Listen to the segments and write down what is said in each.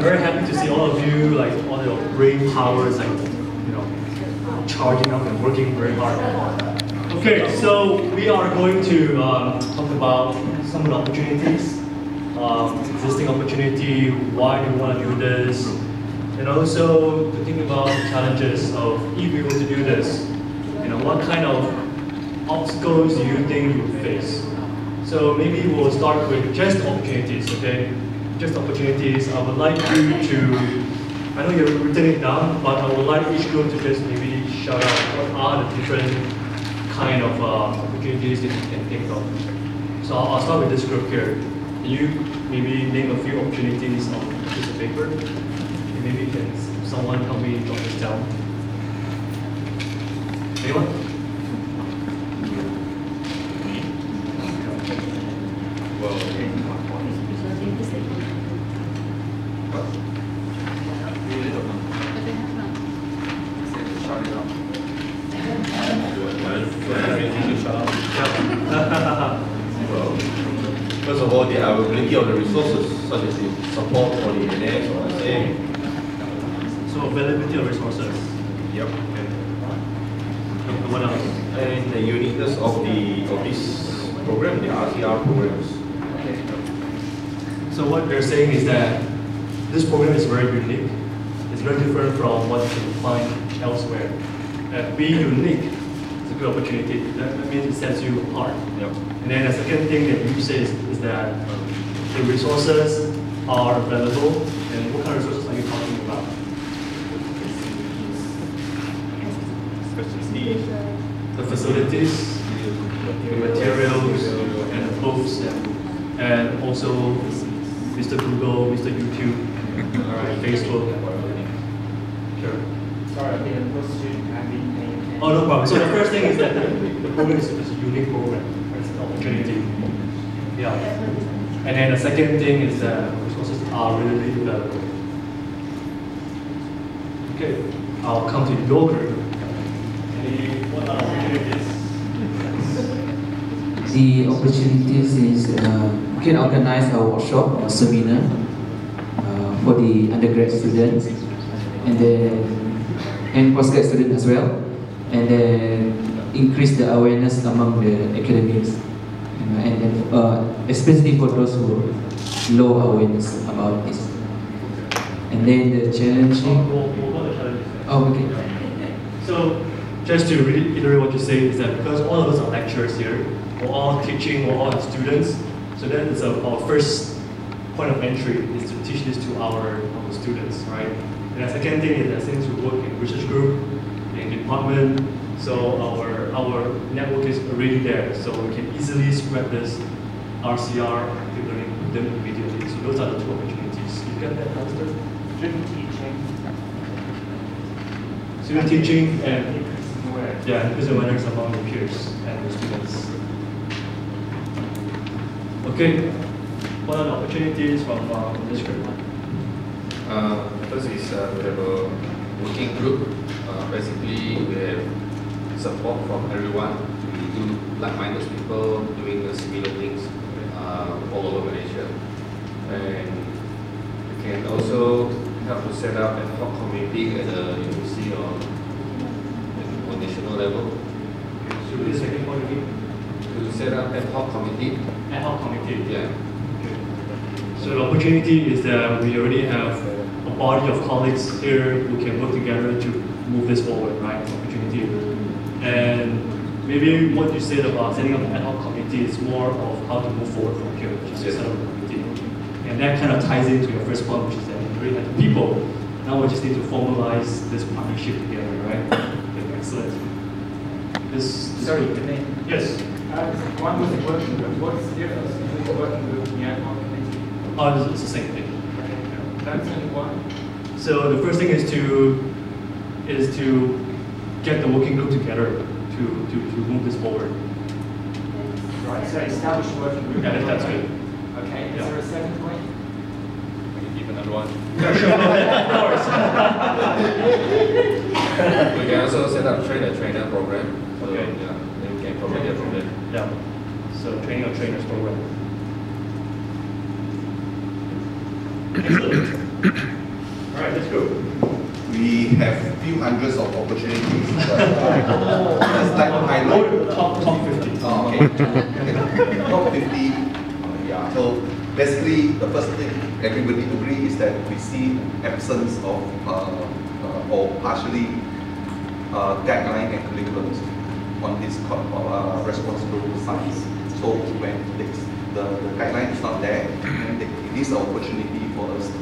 very happy to see all of you, like all your brain powers, like charging up and working very hard. Okay, so we are going to talk about some of the opportunities, existing opportunity, why do you want to do this, and also to think about challenges of if we were to do this, what kind of obstacles do you think you would face? So maybe we'll start with just opportunities, okay? Just opportunities. I would like you to, I know you've written it down, but I would like each group to just maybe shout out what are the different kind of opportunities that you can think of. So I'll start with this group here. Can you maybe name a few opportunities on a piece of paper? And maybe can someone help me jot this down? Anyone? First of all, the availability of the resources, such as the support for the NS or SA. So availability of resources. Yep. Okay. What else? And the uniqueness of this program, the RCR programs. Okay. So what they're saying is that this program is very unique. It's very different from what you can find elsewhere. Being unique is a good opportunity. That means it sets you apart. Yep. And then the second thing that you say is that the resources are available. And what kind of resources are you talking about? The facilities, the materials, and the books, and also Mr. Google, Mr. YouTube, all right, Facebook. Sure. Sorry, I think the first student can be paying. Oh, no problem. So the first thing is that the program is a unique program. It's an opportunity. Yeah. And then the second thing is that resources are really available. Okay. I'll come to your group. What are opportunities? The opportunities is we can organize a workshop or seminar for the undergrad students and postgrad students as well, and then increase the awareness among the academics, and especially for those who have low awareness about this. And then the challenging. Oh, okay. So, just to reiterate what you say is that because all of us are lecturers here, we're all teaching, we're all students, so that is our first point of entry is to teach this to our students, right? And the second thing is that since we work in research group, in department, so our network is already there, so we can easily spread this RCR active learning with them immediately. So those are the two opportunities. You get that, Alistair? Student teaching. Student teaching and Where? yeah, increase awareness among the peers and the students. Okay, what are the opportunities from this group? First is we have a working group. Basically, we have support from everyone. We do like-minded people doing similar things all over Malaysia. And we can also help to set up ad hoc committee at the university or on national level. So the second point again? To set up ad hoc committee. Ad hoc committee. Yeah. Okay. So the opportunity is that we already have a body of colleagues here who can work together to move this forward, right? Opportunity. And maybe what you said about setting up an ad hoc committee is more of how to move forward from here, which is to set up a committee. And that kind of ties into your first point, which is that we already have the people. Now we just need to formalize this partnership together, right? Okay, excellent. Sorry, the name. Yes. One was the working group. What's the difference between the working group and the ad hoc committee? Oh, it's the same thing. That's only one. So the first thing is to get the working group together to move this forward. Right, so establish a working group. Yeah, that's good. Okay, is Yeah. there a second point? We can give another one. Yeah, sure, go ahead, of course. We can also set up trainer program. So, Okay. yeah, then we can probably get from there. Yeah. So training of trainers program. Excellent. have few hundreds of opportunities. Just like highlight. Top 50. Oh, okay. Top 50. Yeah. So basically, the first thing everybody agree is that we see absence of or partially guideline and curriculums on this responsible science. So when the guideline is not there, it is an opportunity for us to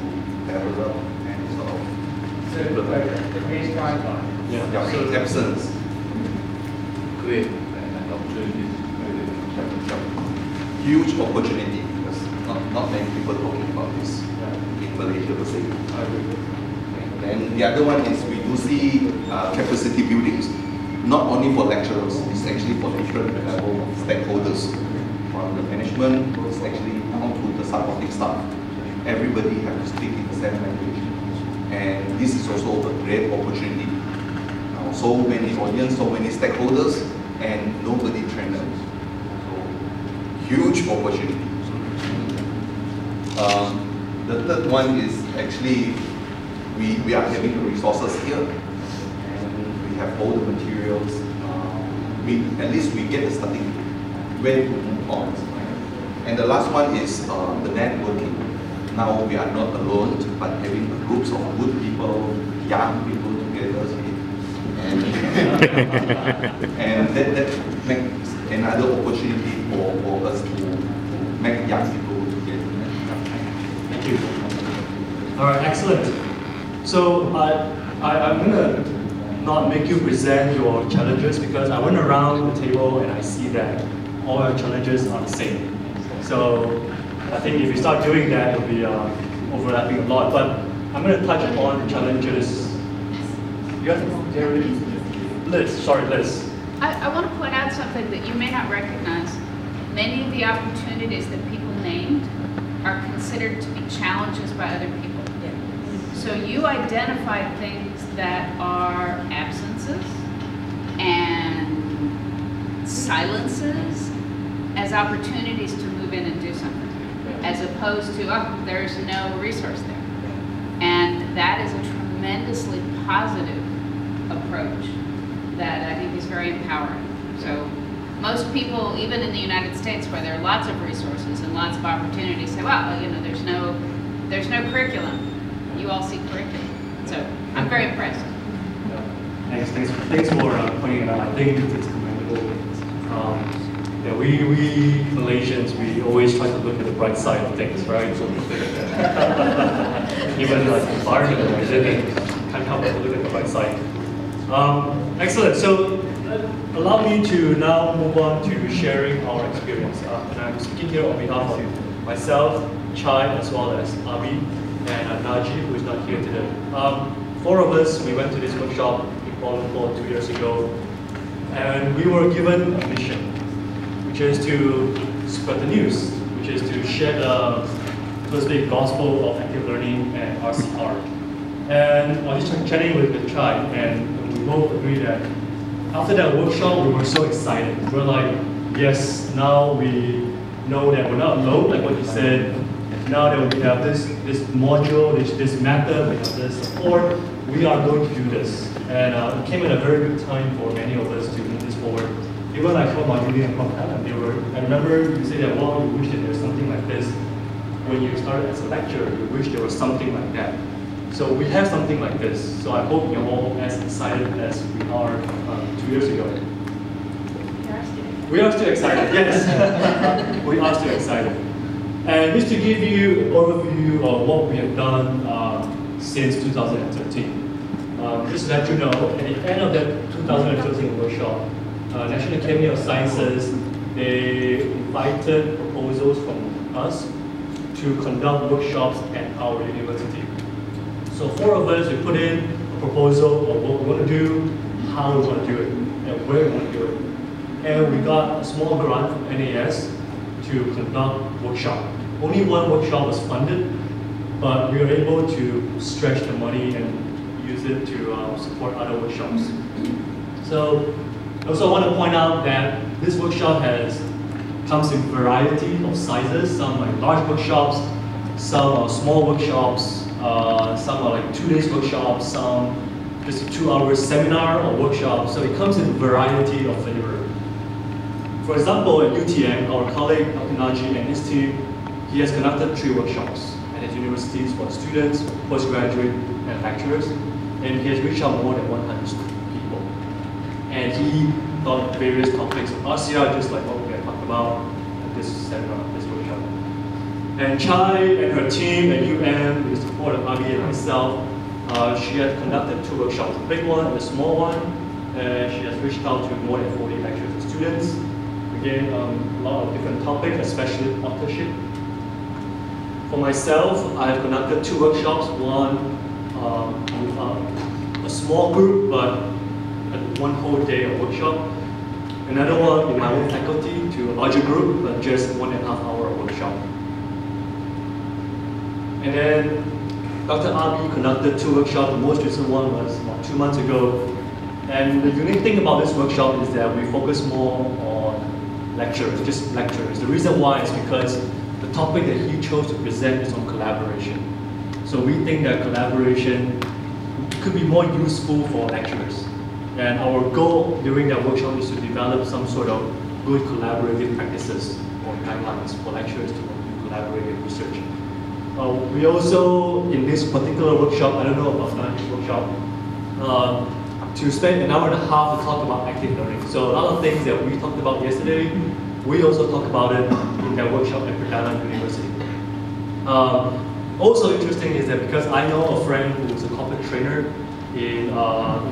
develop and sort of The base guideline. yeah, so absence. Create an opportunities. Huge opportunity because not many people talking about this in Malaysia per se. And the other one is we do see capacity buildings, not only for lecturers, it's actually for different level of stakeholders. From the management, it's actually down to the supporting staff. Everybody have to speak in the same language. And this is also a great opportunity. So many audience, so many stakeholders, and nobody trained them. So huge opportunity. The third one is actually we are having the resources here, and we have all the materials. At least we get the starting where to move on. And the last one is the networking. Now we are not alone, but having groups of good people, young people together, and that makes another opportunity for us to make young people together. Thank you. All right, excellent. So I'm gonna not make you present your challenges because I went around the table and I see that all your challenges are the same. So I think if you start doing that, it'll be overlapping a lot. But I'm going to touch upon the challenges. You have to, Liz, sorry, Liz. I want to point out something that you may not recognize. Many of the opportunities that people named are considered to be challenges by other people. So you identified things that are absences and silences as opportunities to move in and do something, as opposed to, oh, there's no resource there. And that is a tremendously positive approach that I think is very empowering. So most people, even in the United States, where there are lots of resources and lots of opportunities, say, well, you know, there's no curriculum. You all see curriculum. So I'm very impressed. Thanks for pointing it out. I think it's commendable. Yeah, we Malaysians, we always try to look at the bright side of things, right? So even like the environment that we live in, can't help but look at the bright side. Excellent. So allow me to now move on to sharing our experience. And I'm speaking here on behalf of myself, Chai, as well as Abi and Najib, who is not here today. Four of us, we went to this workshop in Kuala Lumpur 2 years ago, and we were given a mission, which is to spread the news, which is to share the firstly gospel of active learning and RCR. And I was just chatting with the tribe, and we both agree that after that workshop, we were so excited. We were like, yes, now we know that we're not alone, like what you said. Now that we have this module, this method, we have this support, we are going to do this. And it came at a very good time for many of us to move this forward. Even like from Julie and from Helen, I remember you say that, well, you wish that there was something like this. When you started as a lecturer, you wish there was something like that. So we have something like this. So I hope you're all as excited as we are 2 years ago. We are still excited, yes. We are still excited. And just to give you an overview of what we have done since 2013. Just to let you know, at the end of that 2013 workshop, National Academy of Sciences, they invited proposals from us to conduct workshops at our university. So four of us, we put in a proposal of what we want to do, how we want to do it, and where we want to do it. And we got a small grant from NAS to conduct workshop. Only one workshop was funded, but we were able to stretch the money and use it to support other workshops. So I also want to point out that this workshop comes in variety of sizes. Some are like large workshops, some are small workshops, some are like 2 days workshops, some just a 2-hour seminar or workshop, so it comes in a variety of flavor. For example, at UTM, our colleague Naji and his team, he has conducted 3 workshops at his universities for students, postgraduate, and lecturers, and he has reached out more than 100 people. And he taught various topics of RCR, just like what we have talked about at this seminar, this workshop. And Chai and her team at UM, with the support of Abi and myself, she has conducted 2 workshops, a big one and a small one. She has reached out to more than 40 lecturers and students. Again, a lot of different topics, especially authorship. For myself, I have conducted 2 workshops, one with a small group, but one whole day of workshop. Another one in my own faculty to a larger group, but just 1.5 hour workshop. And then Dr. Abi conducted 2 workshops. The most recent one was about 2 months ago. And the unique thing about this workshop is that we focus more on lecturers, just lecturers. The reason why is because the topic that he chose to present is on collaboration. So we think that collaboration could be more useful for lecturers. And our goal during that workshop is to develop some sort of good collaborative practices or guidelines for lecturers to do collaborative research. We also, in this particular workshop, I don't know about Naji's workshop, to spend 1.5 hours to talk about active learning. So a lot of things that we talked about yesterday, we also talked about it in that workshop at Perdana University. Also interesting is that because I know a friend who is a corporate trainer in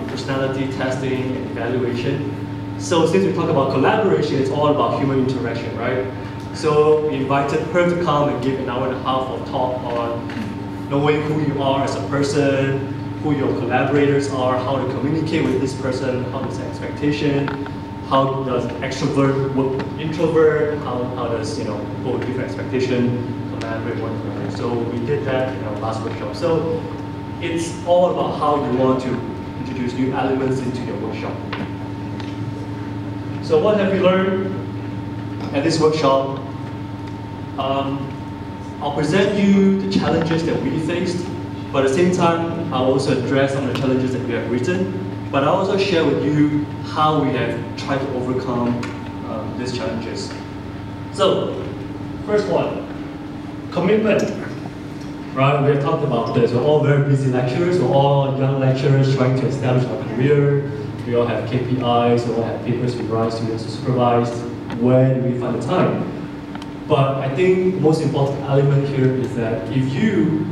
personality testing and evaluation. So since we talk about collaboration, it's all about human interaction, right? So we invited her to come and give 1.5 hours of talk on knowing who you are as a person, who your collaborators are, how to communicate with this person, how to set expectation, how does extrovert work with introvert, how does people with different expectation collaborate one to another. So we did that in our last workshop. So it's all about how you want to introduce new elements into your workshop. So what have we learned at this workshop? I'll present you the challenges that we faced, but at the same time, I'll also address some of the challenges that we have written, but I'll also share with you how we have tried to overcome these challenges. So, first one, commitment. Right, we have talked about this. We're all very busy lecturers. We're all young lecturers trying to establish our career. We all have KPIs. We all have papers we write, students to supervise. Where do we find the time? But I think the most important element here is that if you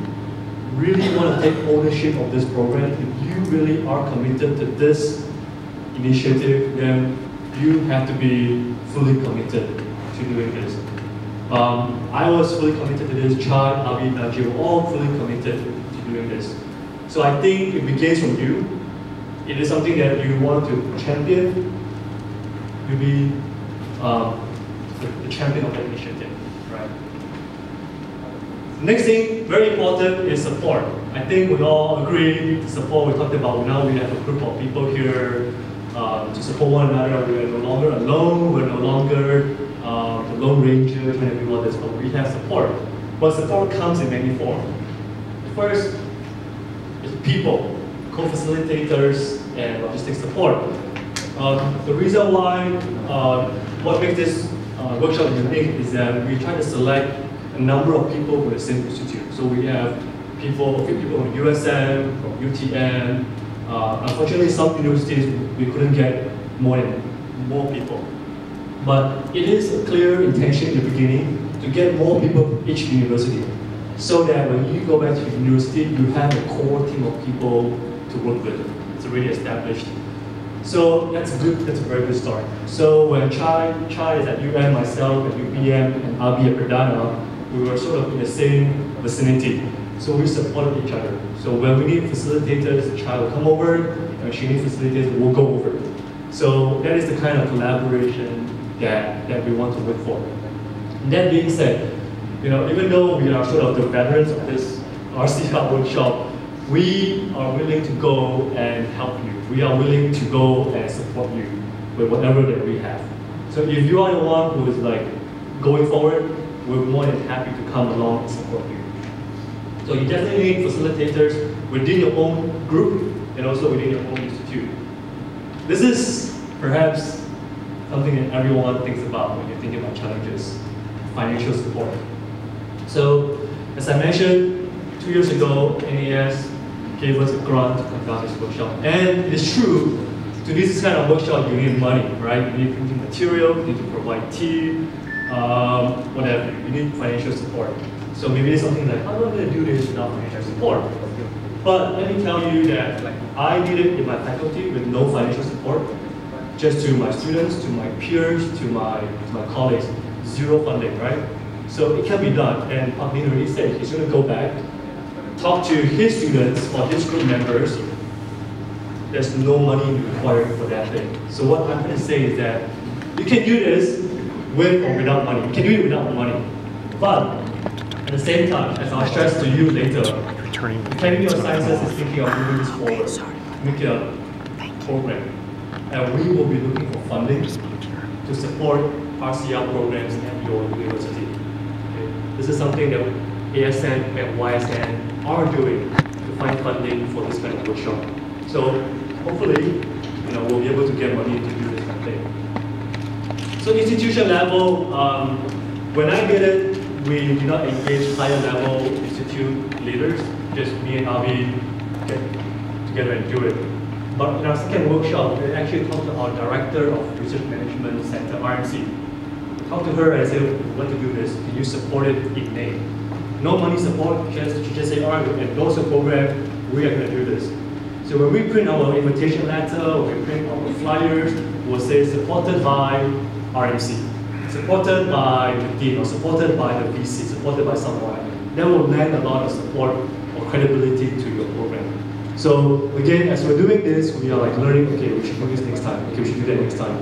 really want to take ownership of this program, if you really are committed to this initiative, then you have to be fully committed to doing this. I was fully committed to this. Chad, Abi, Naji were all fully committed to doing this. So I think it begins from you. It is something that you want to champion. You be the champion of that initiative, right? Next thing, very important, is support. I think we all agree, support we talked about. Now we have a group of people here to support one another. We are no longer alone. We're no longer the Lone Ranger trying to do all this, but we have support. But support comes in many forms. First is people, co-facilitators, and logistics support. The reason why, what makes this workshop unique is that we try to select a number of people from the same institute. So we have a few people from USM, from UTM. Unfortunately, some universities we couldn't get more people. But it is a clear intention in the beginning to get more people from each university, so that when you go back to the university, you have a core team of people to work with. It's already established. So that's a very good start. So when Chai is at UM, myself at UPM, and Abi at Perdana, we were sort of in the same vicinity. So we supported each other. So when we need facilitators, Chai will come over, and she needs facilitators, we'll go over. So that is the kind of collaboration that we want to look for. And that being said, even though we are sort of the veterans of this RCR workshop, we are willing to go and help you. We are willing to go and support you with whatever that we have. So if you are the one who is like going forward, we're more than happy to come along and support you. So you definitely need facilitators within your own group, and also within your own institute. This is perhaps something that everyone thinks about when you're thinking about challenges, financial support. So, as I mentioned, 2 years ago, NAS gave us a grant to conduct this workshop. And it is true, to do this kind of workshop, you need money, right? You need printing material, you need to provide tea, whatever. You need financial support. So maybe it's something like, how am I going to do this without financial support? But let me tell you that I did it in my faculty with no financial support, just to my students, to my peers, to my colleagues, zero funding, right? So it can be done, and Pak Min already said he's going to go back, talk to his students or his group members. There's no money required for that thing. So what I'm going to say is that you can do this with or without money. You can do it without money. But at the same time, as I'll stress to you later, the Academy of Sciences is thinking of moving this forward, make it a program. And we will be looking for funding to support RCR programs at your university. Okay? This is something that ASN and YSN are doing to find funding for this kind of workshop. So hopefully, we'll be able to get money to do this kind of thing. So institution level, when I did it, we did not engage higher level institute leaders, just me and Avi get together and do it. But in our second workshop, we actually talked to our Director of Research Management Center, RMC. We talked to her and said, we want to do this, can you support it in name? No money support, she just said, all right, we endorse the program, we are going to do this. So when we print our invitation letter, when we print our flyers, we'll say supported by RMC. Supported by the dean or supported by the VC, supported by someone. That will lend a lot of support or credibility to your program. So again, as we're doing this, we are learning, okay, we should do this next time, okay, we should do that next time.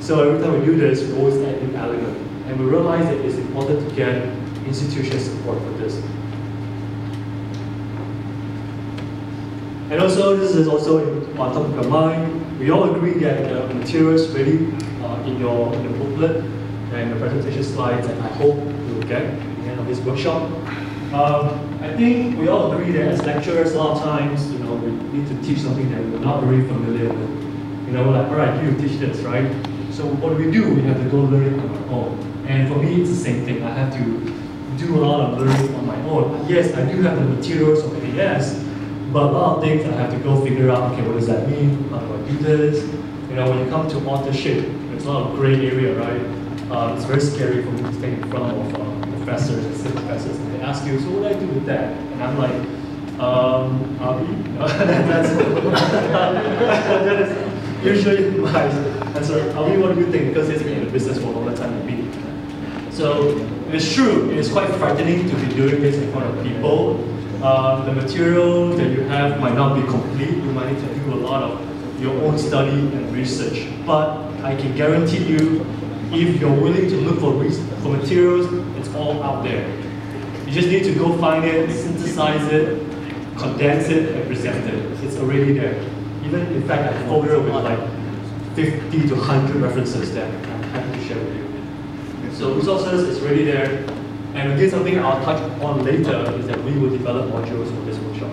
So every time we do this, we always add new element. And we realize that it's important to get institutional support for this. And also, this is also on top of your mind. We all agree that the materials ready in your booklet and the presentation slides, and I hope you will get at the end of this workshop. I think we all agree that as lecturers, a lot of times, we need to teach something that we're not very familiar with. All right, you teach this, right? So what we do, we have to go learn it on our own. And for me, it's the same thing. I have to do a lot of learning on my own. Yes, I do have the materials of NAS, but a lot of things I have to go figure out, okay, what does that mean? How do I do this? When you come to authorship, there's a lot of gray area, right? It's very scary for me to stand in front of professors, assistant professors, and they ask you, so what do I do with that? And I'm like, Avi? That is usually my answer. Avi, what do you think? Because he's been in the business for a longer time than me. So it's true, it's quite frightening to be doing this in front of people. The material that you have might not be complete. You might need to do a lot of your own study and research. But I can guarantee you, if you're willing to look for materials, it's all out there. You just need to go find it, synthesize it, condense it, and present it. It's already there. Even, in fact, I have a folder with 50 to 100 references that I'm happy to share with you. So resources is already there. And again, something I'll touch on later is that we will develop modules for this workshop.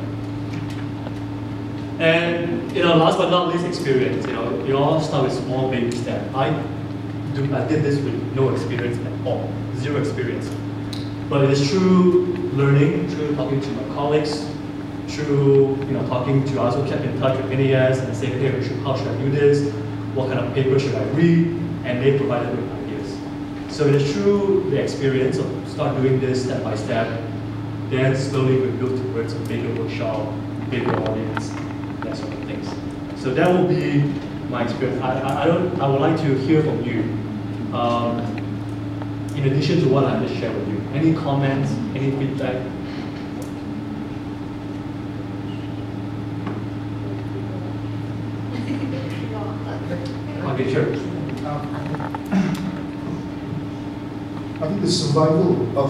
And last but not least, experience. You all start with small baby steps. I did this with no experience at all, zero experience. But it is through learning, through talking to my colleagues, through talking to, I also kept in touch with NAS and saying, hey, how should I do this? What kind of paper should I read? And they provided me ideas. So it is through the experience of start doing this step by step, then slowly we build towards a bigger workshop, bigger audience, that sort of things. So that will be my experience. I would like to hear from you. In addition to what I just shared with you, any comments, any feedback? Okay, sure. I think the survival of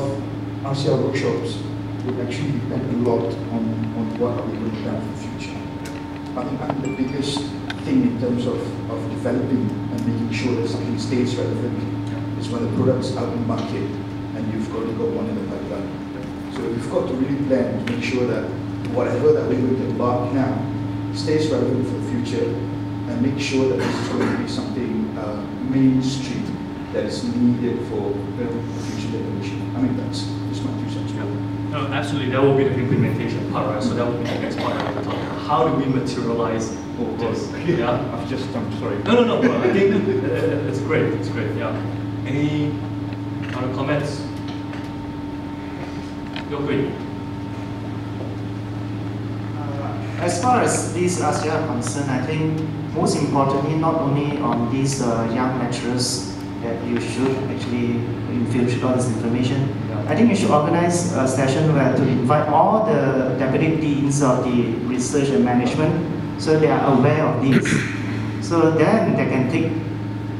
RCR workshops would actually depend a lot on what are we going to have in the future. I think the biggest thing in terms of developing and making sure that something stays relevant is when the product's out in the market and you've already got one in the pipeline. So we've got to really plan to make sure that whatever that we're going to embark now stays relevant for the future and make sure that this is going to be something mainstream that is needed for the future generation. I mean, that's my 2 cents. No, absolutely, that will be the implementation part, right? So that will be the next part of the talk. How do we materialize this? Yeah, I'm sorry. No, bro. I think it's great. It's great. Yeah. Any other comments? You're great. As far as these ASEA are concerned, I think most importantly, not only on these young lecturers that you should actually infiltrate all this information. Yeah. I think you should organize a session where to invite all the deputy deans of the research and management so they are aware of this. So then they can take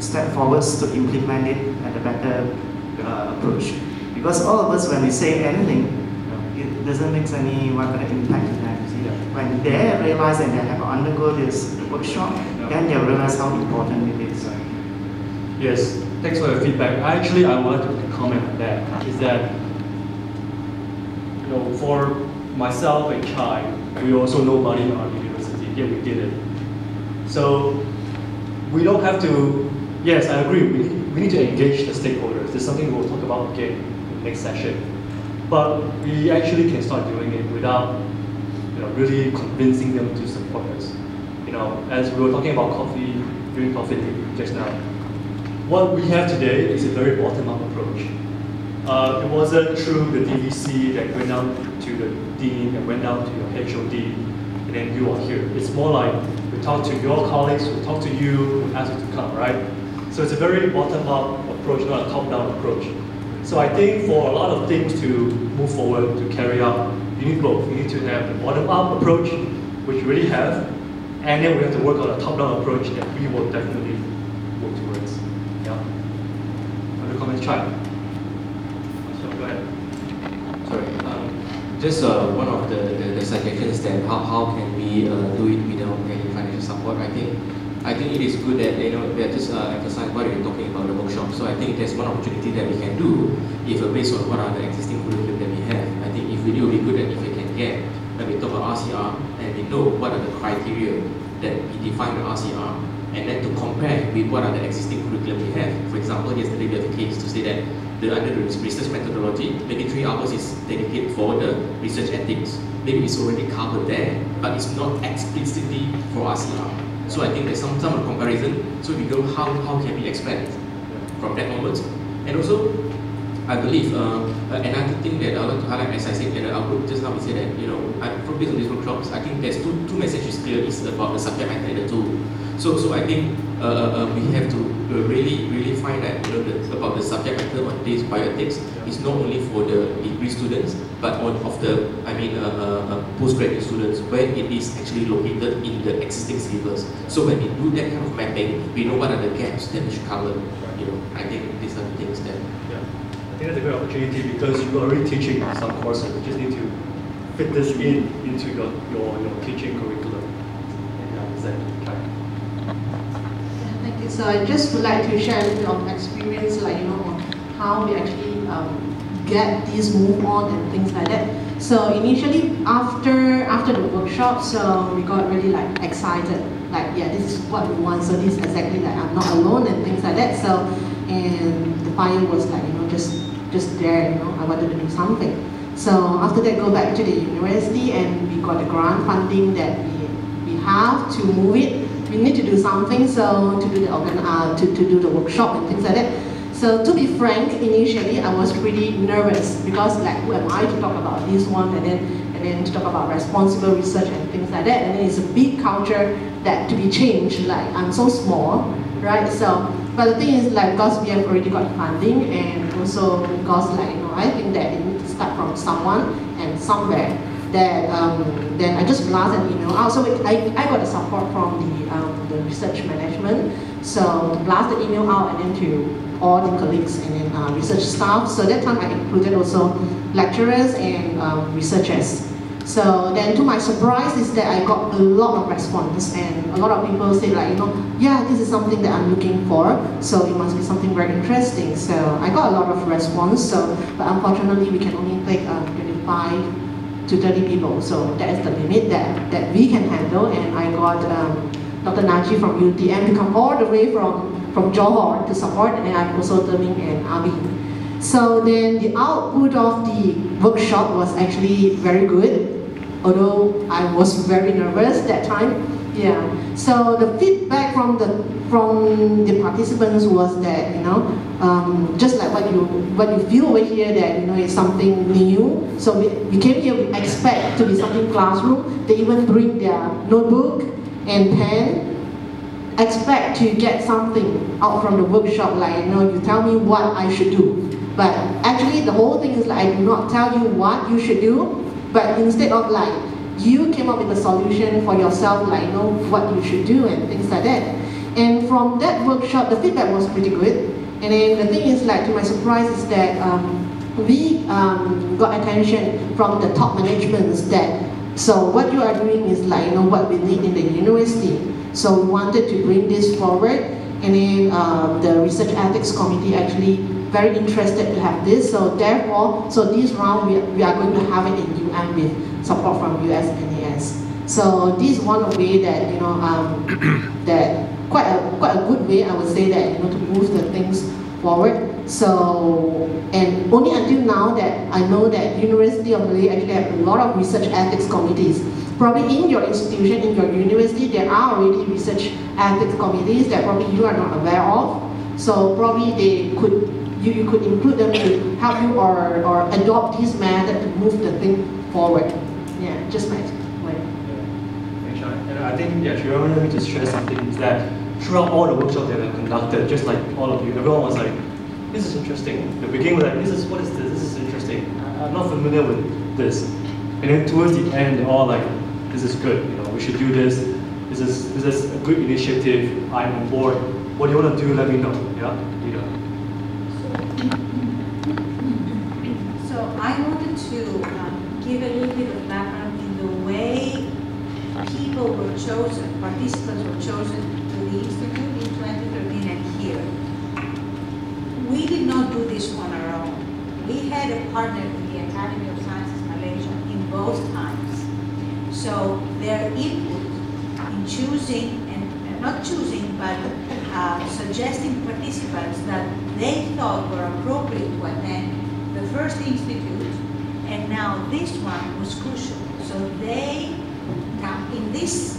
step forwards to implement it at a better approach. Because all of us, when we say anything, it doesn't make any impact to them. When they realize and they have to undergo this workshop, then they realize how important it is. Yes, thanks for your feedback. Actually, I would like to comment on that. Is that, for myself and Chai, we also know money in our university, yet we did it. So we don't have to. Yes, I agree. We need to engage the stakeholders. There's something we'll talk about again in the next session. But we actually can start doing it without really convincing them to support us. As we were talking about coffee, during coffee just now, what we have today is a very bottom-up approach. It wasn't through the DVC that went down to the dean and went down to your HOD, and then you are here. It's more like we talk to your colleagues, we talk to you, we ask you to come, right? So it's a very bottom-up approach, not a top-down approach. So I think for a lot of things to move forward, to carry out, you need both. You need to have the bottom-up approach, which you already have, and then we have to work on a top-down approach that we will definitely work towards. Yeah. Other comments, Chai? So go ahead. Sorry. Just one of the suggestions that how can we do it without any financial support. I think it is good that that just emphasize what you're talking about the workshop. So I think there's one opportunity that we can do if based on what are the existing curriculum that we have. I think if it will be good that if we can get when we talk about RCR and we know what are the criteria that we define the RCR, and then to compare with what are the existing curriculum we have. For example, yesterday we have a case to say that under the research methodology, maybe 3 hours is dedicated for the research ethics. Maybe it's already covered there, but it's not explicitly for RCR. So I think there's some comparison, so we know how can we expand from that onwards. And also, I believe another thing that I would like to highlight, as I said in our group just now, we said that from based on these workshops, I think there's two messages clear. Is about the subject matter and the tool. So I think we have to really find that about the subject matter on this bioethics is not only for the degree students, but of the postgraduate students where it is actually located in the existing syllabus. So when we do that kind of mapping, we know what are the gaps that we should cover. I think these are the things that. I think that's a great opportunity because you're already teaching some courses. You just need to fit this into your teaching curriculum. Thank you. So I just would like to share a little bit of experience, on how we actually get these move on and things like that. So initially, after the workshop, so we got really excited. This is what we want. So this is exactly I'm not alone and things like that. So and the fire was just there. I wanted to do something. So after that, go back to the university and we got the grant funding that we have to move it. We need to do something, so to do the workshop and things like that. So to be frank, initially I was pretty nervous because who am I to talk about this one and then to talk about responsible research and things like that. And then it's a big culture that to be changed. I'm so small, right? So, but the thing is because we have already got funding and also because I think that it needs to start from someone and somewhere. Then I just blast an email out. So I got the support from the research management. So to blast the email out and then to all the colleagues and then research staff. So that time I included also lecturers and researchers. So then to my surprise is that I got a lot of response and a lot of people say yeah, this is something that I'm looking for. So it must be something very interesting. So I got a lot of response. So, but unfortunately we can only take 25 to 30 people. So that is the limit that we can handle. And I got Dr. Naji from UTM to come all the way from Johor to support, and I'm also Terming and Abi. So then the output of the workshop was actually very good, although I was very nervous that time. Yeah. So the feedback from the participants was that, just like what you feel over here, that it's something new. So we came here, we expect to be something classroom. They even bring their notebook and pen, expect to get something out from the workshop, like you tell me what I should do. But actually the whole thing is like, I do not tell you what you should do, but instead of like, you came up with a solution for yourself, like what you should do and things like that. And from that workshop, the feedback was pretty good. And then the thing is, like, to my surprise, is that we got attention from the top managements that, so what you are doing is like, what we need in the university. So we wanted to bring this forward, and then the Research Ethics Committee actually very interested to have this. So therefore, this round we are going to have it in UM with support from USNAS. So this is one way that that quite a good way, I would say, that to move the things forward. So, and only until now that I know that University of Malaya actually have a lot of research ethics committees. Probably in your institution, in your university, there are already research ethics committees that probably you are not aware of. So probably you could include them to help you or adopt this method to move the thing forward. Yeah, just my way. Yeah. And I think, yeah, Shirley wanted me to share something, is that throughout all the workshops that I conducted, just like all of you, everyone was like, this is interesting. The beginning was like, what is this? This is interesting. I'm not familiar with this. And then towards the end, they're all like, this is good. We should do this. This is a good initiative. I'm on board. What do you want to do? Let me know. Yeah, So I wanted to give a little bit of background in the way people were chosen, participants were chosen to the Institute in 2013 and here. We did not do this on our own. We had a partner with the Academy of Sciences Malaysia in both times. So their input in choosing, and not choosing, but suggesting participants that they thought were appropriate to attend the first institute, and now this one was crucial. So they, now in this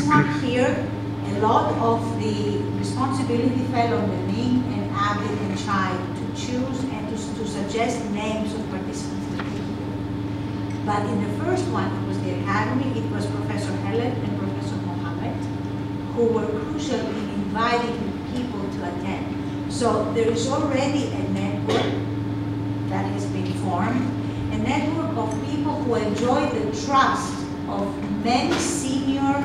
one here, a lot of the responsibility fell on the Ming and Abid and Chai to choose and to suggest names of participants to be here. But in the first one, it was the Academy, it was Professor Helen and Professor Mohammed, who were crucial in inviting people to attend. So there is already a network that has been formed, a network of people who enjoy the trust of many senior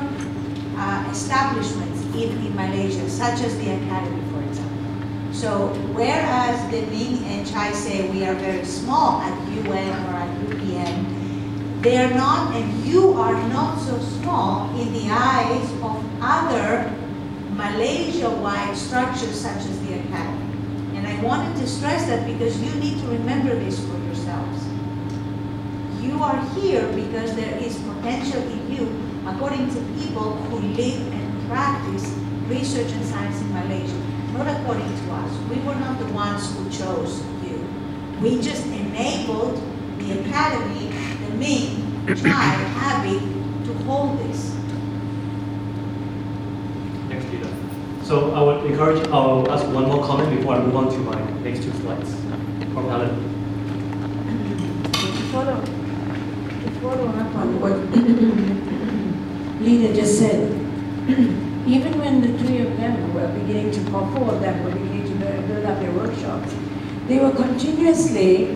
establishments in Malaysia, such as the Academy, for example. So whereas the Ming and Chai say we are very small at UM or at UPM, they are not, and you are not so small in the eyes of other Malaysia-wide structures such as the Academy. And I wanted to stress that because you need to remember this for yourselves. You are here because there is potential in you, according to people who live and practice research and science in Malaysia, not according to us. We were not the ones who chose you. We just enabled the Academy, the Ming, Chai, Abby, to hold this. Next leader. So I would encourage, I'll ask one more comment before I move on to my next two slides. From Helen. To follow up on what Lida just said, even when the three of them were beginning to, or four of them were beginning to build up their workshops, they were continuously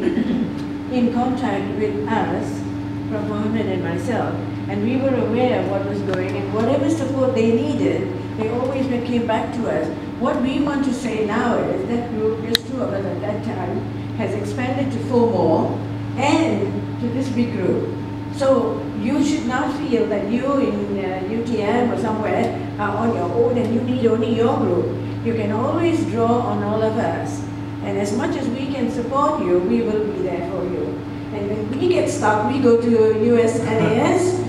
in contact with us, from Mohammed and myself, and we were aware of what was going, and whatever support they needed, they always came back to us. What we want to say now is that group, just two of us at that time, has expanded to 4 more, and to this big group. So you should not feel that you in UTM or somewhere are on your own and you need only your group. You can always draw on all of us. And as much as we can support you, we will be there for you. And when we get stuck, we go to USNAS,